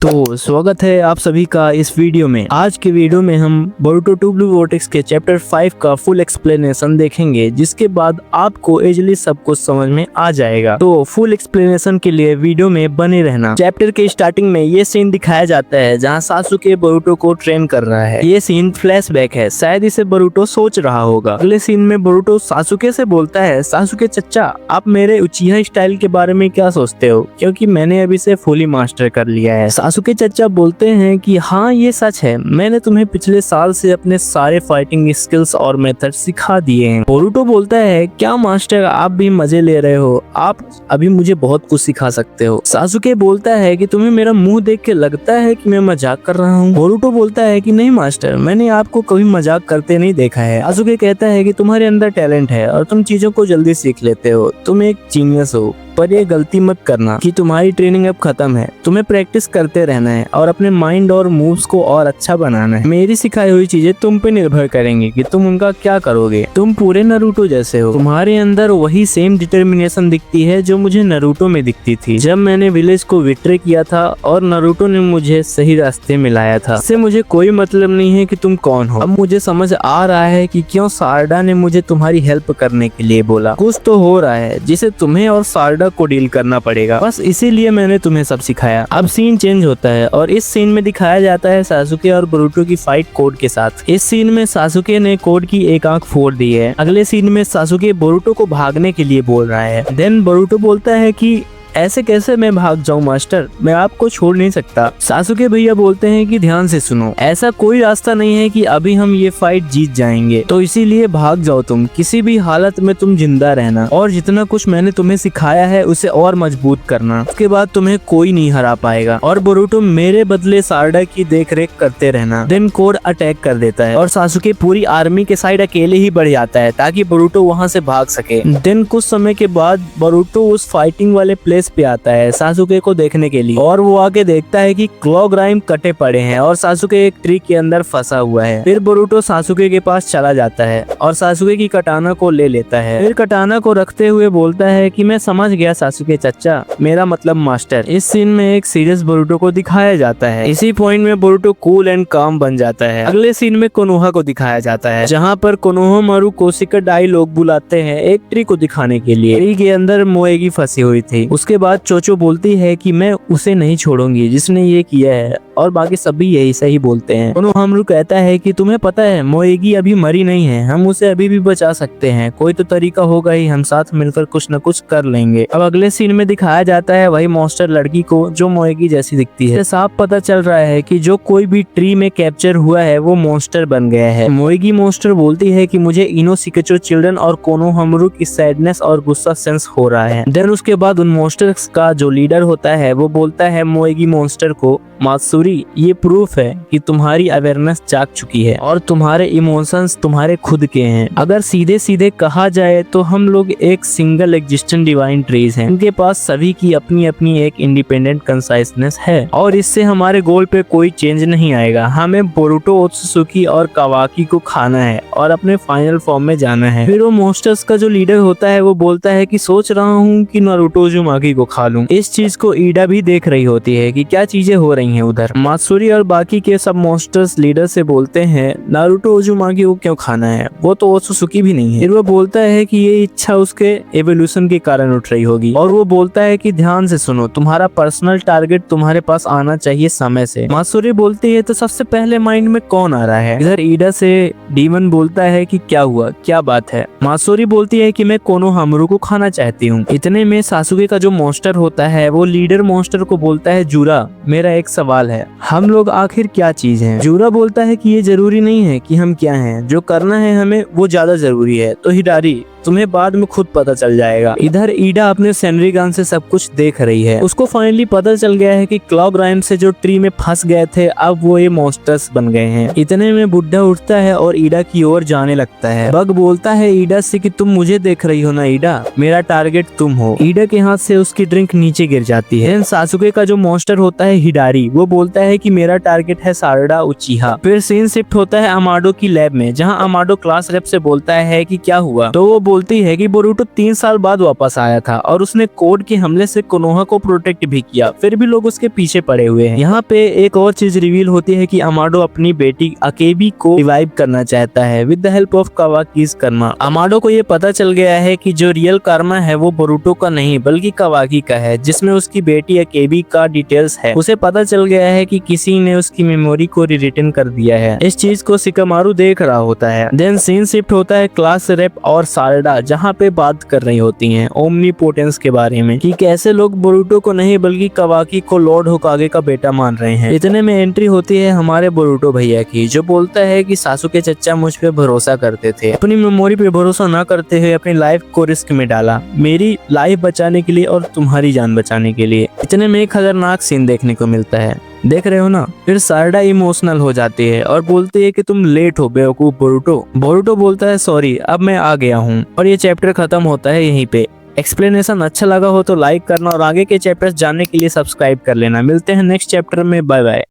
तो स्वागत है आप सभी का इस वीडियो में। आज के वीडियो में हम बोरुटो 2 ब्लू वोर्टेक्स के चैप्टर 5 का फुल एक्सप्लेनेशन देखेंगे, जिसके बाद आपको इजीली सब कुछ समझ में आ जाएगा। तो फुल एक्सप्लेनेशन के लिए वीडियो में बने रहना। चैप्टर के स्टार्टिंग में ये सीन दिखाया जाता है जहाँ सासुके बोरुटो को ट्रेन कर रहा है। ये सीन फ्लैशबैक है, शायद इसे बोरुटो सोच रहा होगा। अगले सीन में बोरुटो सासुके से बोलता है, सासुके चच्चा आप मेरे उचिहा स्टाइल के बारे में क्या सोचते हो, क्योंकि मैंने अभी से फुली मास्टर कर लिया है। सासुके चच्चा बोलते हैं कि हाँ ये सच है, मैंने तुम्हें पिछले साल से अपने सारे फाइटिंग स्किल्स और मेथड सिखा दिए हैं। बोरुटो बोलता है क्या मास्टर आप भी मजे ले रहे हो, आप अभी मुझे बहुत कुछ सिखा सकते हो। सासुके बोलता है कि तुम्हें मेरा मुंह देख के लगता है कि मैं मजाक कर रहा हूँ। बोरुटो बोलता है कि नहीं मास्टर, मैंने आपको कभी मजाक करते नहीं देखा है। सासुके कहता है कि तुम्हारे अंदर टैलेंट है और तुम चीजों को जल्दी सीख लेते हो, तुम एक जीनियस हो, पर ये गलती मत करना कि तुम्हारी ट्रेनिंग अब खत्म है। तुम्हें प्रैक्टिस करते रहना है और अपने माइंड और मूव्स को और अच्छा बनाना है। मेरी सिखाई हुई चीजें तुम पे निर्भर करेंगी कि तुम उनका क्या करोगे। तुम पूरे नारुतो जैसे हो, तुम्हारे अंदर वही सेम डिटर्मिनेशन दिखती है जो मुझे नारुतो में दिखती थी जब मैंने विलेज को विट्रे किया था और नारुतो ने मुझे सही रास्ते में लाया था। इससे मुझे कोई मतलब नहीं है कि तुम कौन हो। अब मुझे समझ आ रहा है कि क्यों सारडा ने मुझे तुम्हारी हेल्प करने के लिए बोला। कुछ तो हो रहा है जिसे तुम्हें और सारडा को डील करना पड़ेगा, बस इसीलिए मैंने तुम्हें सब सिखाया। अब सीन चेंज होता है और इस सीन में दिखाया जाता है सासुके और बोरुटो की फाइट कोड के साथ। इस सीन में सासुके ने कोड की एक आंख फोड़ दी है। अगले सीन में सासुके बोरुटो को भागने के लिए बोल रहा है। देन बोरुटो बोलता है कि ऐसे कैसे मैं भाग जाऊं मास्टर, मैं आपको छोड़ नहीं सकता। सासुके भैया बोलते हैं कि ध्यान से सुनो, ऐसा कोई रास्ता नहीं है कि अभी हम ये फाइट जीत जाएंगे, तो इसीलिए भाग जाओ तुम। किसी भी हालत में तुम जिंदा रहना और जितना कुछ मैंने तुम्हें सिखाया है उसे और मजबूत करना। उसके बाद तुम्हें कोई नहीं हरा पाएगा और बोरुटो मेरे बदले सारडा की देख रेख करते रहना। देन कोड अटैक कर देता है और सासुके पूरी आर्मी के साइड अकेले ही बढ़ जाता है ताकि बोरुटो वहाँ से भाग सके। देन कुछ समय के बाद बोरुटो उस फाइटिंग वाले प्लेस पे आता है सासुके को देखने के लिए और वो आके देखता है कि क्लॉक राइम कटे पड़े हैं और सासुके एक ट्री के अंदर फंसा हुआ है। फिर बोरुटो सासुके के पास चला जाता है और सासुके की कटाना को ले लेता है। फिर कटाना को रखते हुए बोलता है कि मैं समझ गया सासुके चच्चा, मेरा मतलब मास्टर। इस सीन में एक सीरियस बोरुटो को दिखाया जाता है। इसी पॉइंट में बोरुटो कूल एंड काम बन जाता है। अगले सीन में कोनोहा को दिखाया जाता है जहाँ पर कोनोहा मारू कोशिका डाई लोग बुलाते हैं एक ट्री को दिखाने के लिए। ट्री के अंदर मोएगी फंसी हुई थी। उसके बाद चोचो बोलती है कि मैं उसे नहीं छोड़ूंगी जिसने ये किया है, और बाकी सभी यही सही बोलते हैं। कोनोहामारू कहता है कि तुम्हें पता है मोएगी अभी मरी नहीं है, हम उसे अभी भी बचा सकते हैं, कोई तो तरीका होगा ही, हम साथ मिलकर कुछ न कुछ कर लेंगे। अब अगले सीन में दिखाया जाता है वही मॉन्स्टर लड़की को जो मोएगी जैसी दिखती है। साफ पता चल रहा है कि जो कोई भी ट्री में कैप्चर हुआ है वो मॉन्स्टर बन गया है। मोएगी मॉन्स्टर बोलती है कि मुझे इनोसिकेचो चिल्ड्रन और कोनोहामारू की सैडनेस और गुस्सा सेंस हो रहा है। देन उसके बाद उन मॉन्स्टर्स का जो लीडर होता है वो बोलता है मोएगी मॉन्स्टर को, मात्सुरी ये प्रूफ है कि तुम्हारी अवेयरनेस जाग चुकी है और तुम्हारे इमोशंस तुम्हारे खुद के हैं। अगर सीधे सीधे कहा जाए तो हम लोग एक सिंगल एग्जिस्टेंट डिवाइन ट्रीज हैं। उनके पास सभी की अपनी अपनी एक इंडिपेंडेंट कंसाइसनेस है और इससे हमारे गोल पे कोई चेंज नहीं आएगा। हमें बोरुटो, ओत्सुसुकी और कावाकी को खाना है और अपने फाइनल फॉर्म में जाना है। फिर वो मॉन्स्टर्स का जो लीडर होता है वो बोलता है कि सोच रहा हूँ कि नारुतो उजुमाकी को खा लूं। इस चीज को ईडा भी देख रही होती है कि क्या चीजें हो रही हैं उधर। मात्सुरी और बाकी के सब मॉन्स्टर्स लीडर से बोलते हैं नारुतो उजुमाकी को क्यों खाना है, वो तो ओत्सुसुकी भी नहीं है। फिर वो बोलता है कि ये इच्छा उसके एवोल्यूशन के कारण उठ रही होगी और वो बोलता है कि ध्यान से सुनो, तुम्हारा पर्सनल टारगेट तुम्हारे पास आना चाहिए समय से। मात्सुरी बोलती है तो सबसे पहले माइंड में कौन आ रहा है। इधर ईडा से डीमन बोलता है कि क्या हुआ, क्या बात है। मात्सुरी बोलती है कि मैं कोनोहामारू को खाना चाहती हूँ। इतने में सासुके का जो मॉन्स्टर होता है वो लीडर मॉन्स्टर को बोलता है जूरा, मेरा एक सवाल है, हम लोग आखिर क्या चीज हैं। जूरा बोलता है कि ये जरूरी नहीं है कि हम क्या हैं, जो करना है हमें वो ज्यादा जरूरी है। तो हिडारी तुम्हें बाद में खुद पता चल जाएगा। इधर ईडा अपने सेनरिगान से सब कुछ देख रही है। उसको फाइनली पता चल गया है कि क्लॉक राइम से जो ट्री में फंस गए थे अब वो ये मॉन्स्टर्स बन गए हैं। इतने में बुड्ढा उठता है और ईडा की ओर जाने लगता है। बग बोलता है ईडा से कि तुम मुझे देख रही हो ना ईडा, मेरा टारगेट तुम हो। ईडा के हाथ से उसकी ड्रिंक नीचे गिर जाती है। सासुके का जो मॉन्स्टर होता है हिडारी, वो बोलता है कि मेरा टारगेट है सारडा उचिहा। फिर सीन शिफ्ट होता है अमाडो की लैब में जहाँ अमाडो क्लास रेप से बोलता है कि क्या हुआ, तो वो बोलती है कि बोरुटो 3 साल बाद वापस आया था और उसने कोड के हमले से कोनोहा को प्रोटेक्ट भी किया, फिर भी लोग उसके पीछे पड़े हुए हैं। यहाँ पे एक और चीज रिवील होती है कि अमाडो अपनी बेटी अकेबी को रिवाइव करना चाहता है with the help of Kawaki's karma. Amado को ये पता चल गया है कि जो रियल कर्मा है वो बोरुटो का नहीं बल्कि कावाकी का है, जिसमें उसकी बेटी अकेबी का डिटेल्स है। उसे पता चल गया है कि किसी ने उसकी मेमोरी को रिटर्न कर दिया है। इस चीज को शिकामारू देख रहा होता है। देन सीन शिफ्ट होता है क्लास रेप और साल्डा, जहाँ पे बात कर रही होती हैं ओमनीपोटेंस के बारे में कि कैसे लोग बोरुटो को नहीं बल्कि कावाकी को लॉर्ड होकागे का बेटा मान रहे हैं। इतने में एंट्री होती है हमारे बोरुटो भैया की, जो बोलता है कि सासुके चच्चा मुझ पे भरोसा करते थे, अपनी मेमोरी पे भरोसा न करते हुए अपनी लाइफ को रिस्क में डाला, मेरी लाइफ बचाने के लिए और तुम्हारी जान बचाने के लिए। इतने में एक खतरनाक सीन देखने को मिलता है, देख रहे हो ना। फिर साल्डा इमोशनल हो जाती है और बोलती है कि तुम लेट हो बेवकूफ बोरुटो। बोरुटो बोलता है सॉरी, अब मैं आ गया हूँ, और ये चैप्टर खत्म होता है यहीं पे। एक्सप्लेनेशन अच्छा लगा हो तो लाइक करना और आगे के चैप्टर्स जानने के लिए सब्सक्राइब कर लेना। मिलते हैं नेक्स्ट चैप्टर में, बाय बाय।